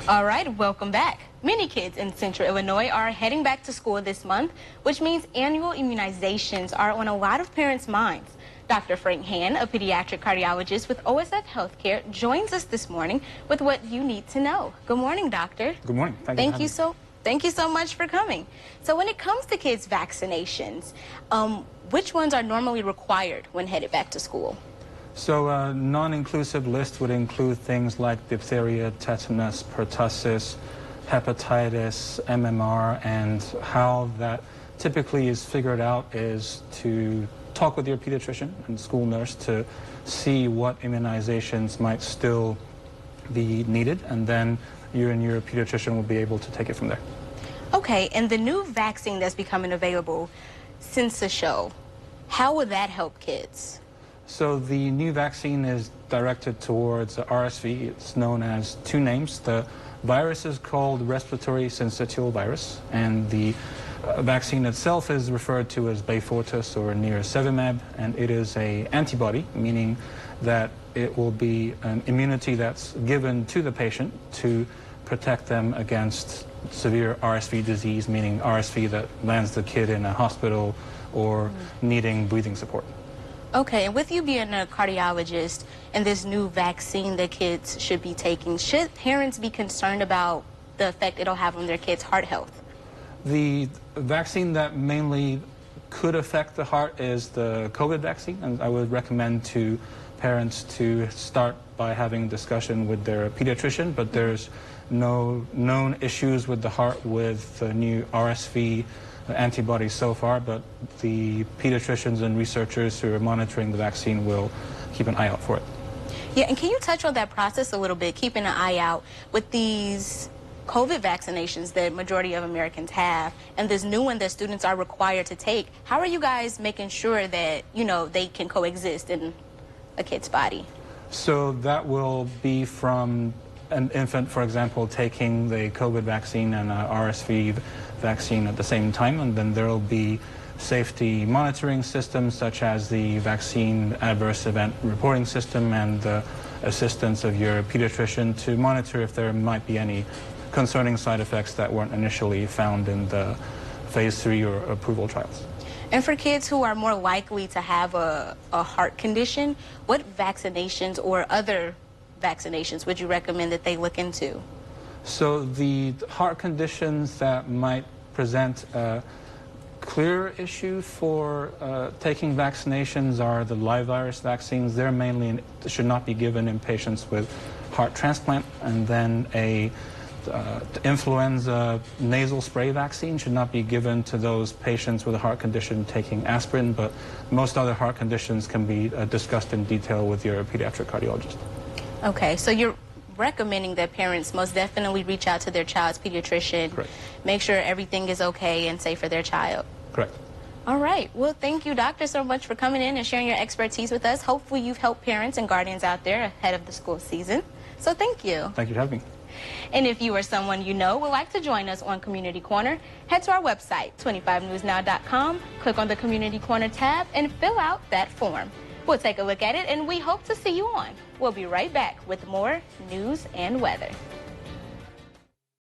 All right, welcome back. Many kids in Central Illinois are heading back to school this month, which means annual immunizations are on a lot of parents' minds. Dr. Frank Han, a pediatric cardiologist with OSF Healthcare, joins us this morning with what you need to know. Good morning, doctor. Good morning. Thank you so much for coming. So when it comes to kids' vaccinations, which ones are normally required when headed back to school? So a non-inclusive list would include things like diphtheria, tetanus, pertussis, hepatitis, MMR, and how that typically is figured out is to talk with your pediatrician and school nurse to see what immunizations might still be needed, and then you and your pediatrician will be able to take it from there. Okay, and the new vaccine that's becoming available since the show, how will that help kids? So the new vaccine is directed towards RSV. It's known as two names. The virus is called respiratory syncytial virus, and the vaccine itself is referred to as Beyfortus or nirsevimab, and it is an antibody, meaning that it will be an immunity that's given to the patient to protect them against severe RSV disease, meaning RSV that lands the kid in a hospital or needing breathing support. Okay, and with you being a cardiologist and this new vaccine that kids should be taking, should parents be concerned about the effect it'll have on their kids' heart health? The vaccine that mainly could affect the heart is the COVID vaccine, and I would recommend to parents to start by having a discussion with their pediatrician, but there's no known issues with the heart with the new RSV antibodies so far, but the pediatricians and researchers who are monitoring the vaccine will keep an eye out for it. Yeah, and can you touch on that process a little bit, keeping an eye out with these COVID vaccinations that majority of Americans have, and this new one that students are required to take? How are you guys making sure that, you know, they can coexist in a kid's body? So that will be from an infant, for example, taking the COVID vaccine and RSV vaccine at the same time, and then there will be safety monitoring systems such as the vaccine adverse event reporting system and the assistance of your pediatrician to monitor if there might be any concerning side effects that weren't initially found in the phase 3 or approval trials. And for kids who are more likely to have a heart condition, what vaccinations or other vaccinations would you recommend that they look into? So the heart conditions that might present a clear issue for taking vaccinations are the live virus vaccines. They're mainly should not be given in patients with heart transplant, and then a influenza nasal spray vaccine should not be given to those patients with a heart condition taking aspirin, but most other heart conditions can be discussed in detail with your pediatric cardiologist. Okay, so you're recommending that parents most definitely reach out to their child's pediatrician, Correct. Make sure everything is okay and safe for their child. Correct. All right. Well, thank you, doctor, so much for coming in and sharing your expertise with us. Hopefully you've helped parents and guardians out there ahead of the school season. So thank you. Thank you for having me. And if you or someone you know would like to join us on Community Corner, head to our website, 25newsnow.com, click on the Community Corner tab, and fill out that form. We'll take a look at it, and we hope to see you on. We'll be right back with more news and weather.